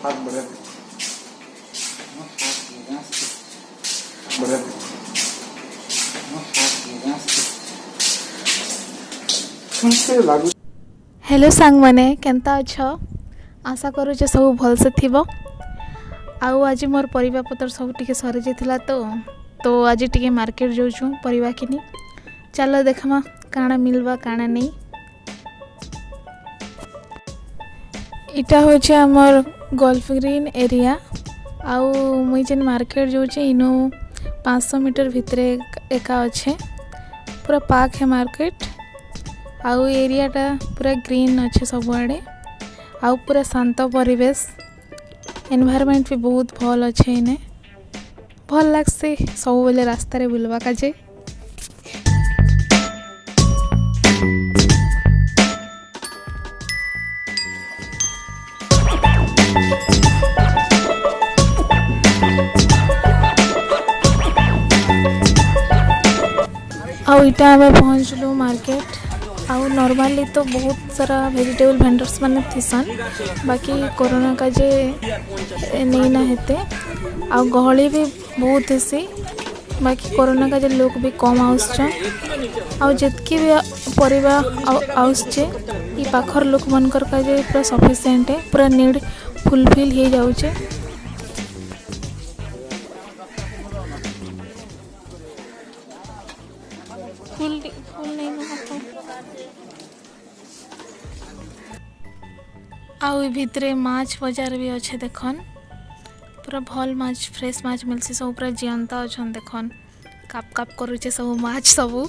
हाथ बढ़ा बढ़ा कैसे लागू। हेलो सांग मैंने केंता अछ आशा करूचे सब भलसे थिबो। आउ आज मोर परिबा पतर सब टिके सरी जाइतिला तो आज टिके मार्केट जाऊँ परिबा किनी। चलो देखमा काଣା मिलवा काଣା नहीं। इटा होचे हमर गोल्फ ग्रीन एरिया। आउ मुई जेन मार्केट जाऊँ इनु 500 मीटर भितरे एका अच्छे पूरा पार्क है मार्केट। आउ एरियाटा पूरा ग्रीन अच्छे सबुआड़े आउ पूरा शांत परिवेश। एनवायरनमेंट भी बहुत भल अच्छे इने भल लागसे सब बेले रास्ता रे बुलवा काजे। आउ इटा आमे पहुँचलु मार्केट। आउ नॉर्मली तो बहुत सारा वेजिटेबल वेंडर्स माने थिसन बाकी कोरोना का जे नहीं ना हेते आउ गहली भी बहुत हेसी बाकी कोरोना का जे लोग भी कम आउछन। आउ जितकी भी परिबा आउछे ई पाखर लोक मनकर का जे पूरा सफिशिएंट है पूरा नीड फुलफिल हो जाउछे। फुल नहीं आउ भितरे माछ बाजार भी अच्छे देखन पूरा भल माछ फ्रेश माछ मिलसी सब पूरा जियंता अच्छन देखन काप काप करुचे सब माछ सबू।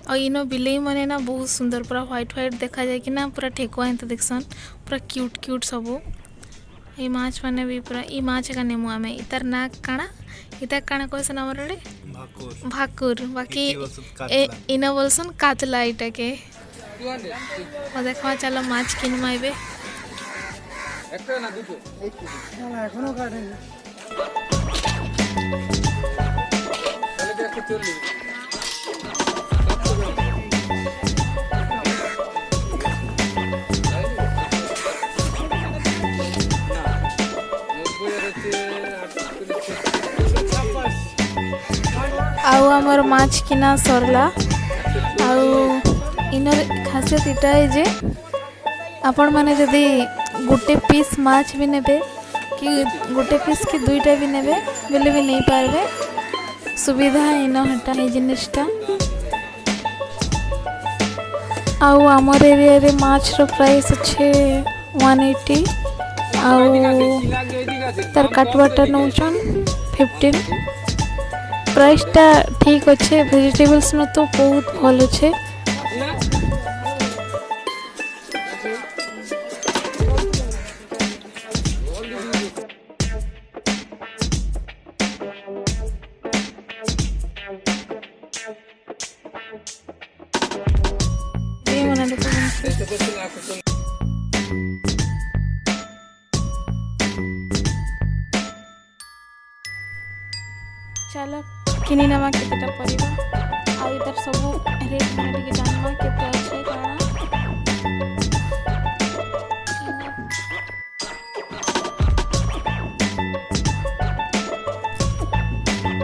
और इनो बिलेई मने ना बहुत सुंदर पूरा व्हाइट व्हाइट देखा जाए कि ना पूरा ठेकुआ एंत देखसन पूरा क्यूट क्यूट सबू। ये माछ माने भी पूरा ई माछ का नेमु आमे इतार ना काना इता काना कहसन हमर रे भाकुर बाकी इना बोलसन कातला इटा के। और देखा चलो माछ किन माइबे। आउ हमर माछ किना सरला। आउ इनर खासियत इटा है जे आपण माने जदि गोटे पीस माछ भी नेबे कि गोटे पीस कि दुईटा भी नेबे बोले भी नहीं पारबे सुविधा इन हटा है जिनिसटा। आउ आमर एरिया रे माछ रो प्राइस अच्छे 180 आउ तार काटवाटा नौचन 15। प्राइसटा ठीक अच्छे वेजिटेबल्स में तो बहुत भल अच्छे। चलो किनी नवा केतेटा परिबा आउ इधर सब रेट माने टिके जानवा केते अच्छे काना।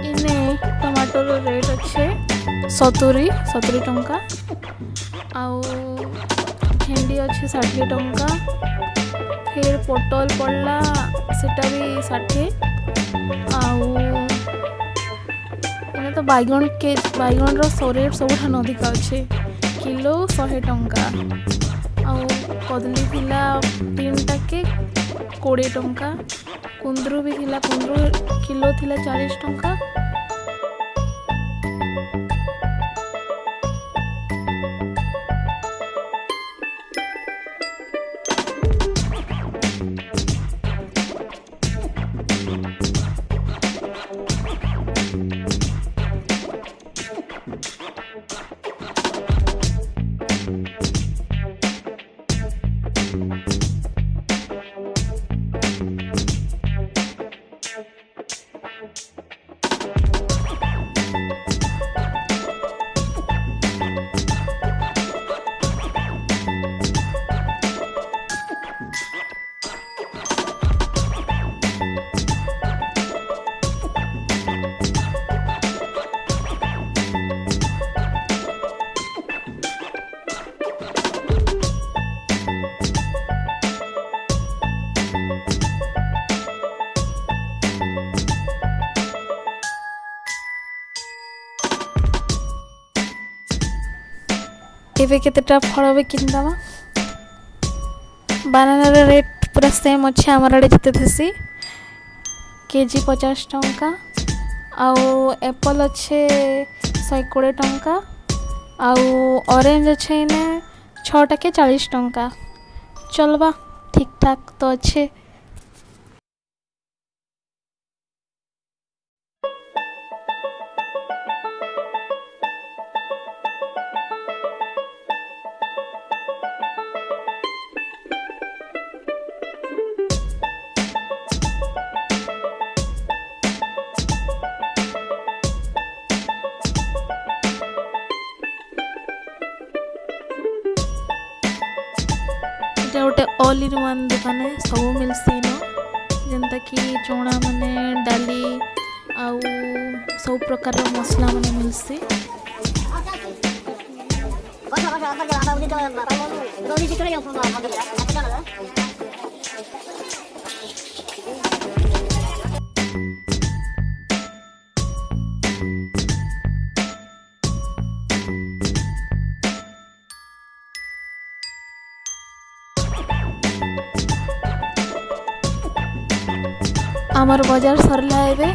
इने टमाटो रो रेट अच्छे 70 टंका आउ भेंडी अच्छे 60 टंका फिर पोटल पड़ला सेटा भी 60 आउ तो बैगन रेट सब अधिक अच्छे किलो 100 टंका आउ कदली थिला 3टा के 20 टंका कुंदरू भी थिला कुंदरू किलो थिला 40 टंका। ଏବେ କେତେଟା ଫଳ ବି କିଣିଦେବା। ବାନାନାର ରେଟ୍ ପୁରା ସେମ୍ ଅଛି ଆମର ଆଡ଼େ ଯେତେ ଥିସି, କେଜି 50 ଟଙ୍କା। ଆଉ ଏପଲ୍ ଅଛେ 120 ଟଙ୍କା। ଆଉ ଅରେଞ୍ଜ ଅଛେ ଇନେ 6ଟା କେ 40 ଟଙ୍କା। ଚଲବା ଠିକ୍ ଠାକ୍ ତ ଅଛେ। गोटे ऑल इन वन दुकान है, सब मिलसी न जेनता कि चना माने डाली आउ सब प्रकार मसला माने मिलसी। आमर बाजार सरला एबे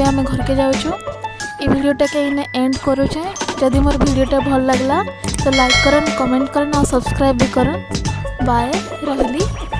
आम घर के जाऊँ। ये वीडियोटा के इने एंड करुचे। जदि मोर वीडियोटा भल लगला तो लाइक करन, कमेंट करन और सब्सक्राइब भी करन। बाय, रहली।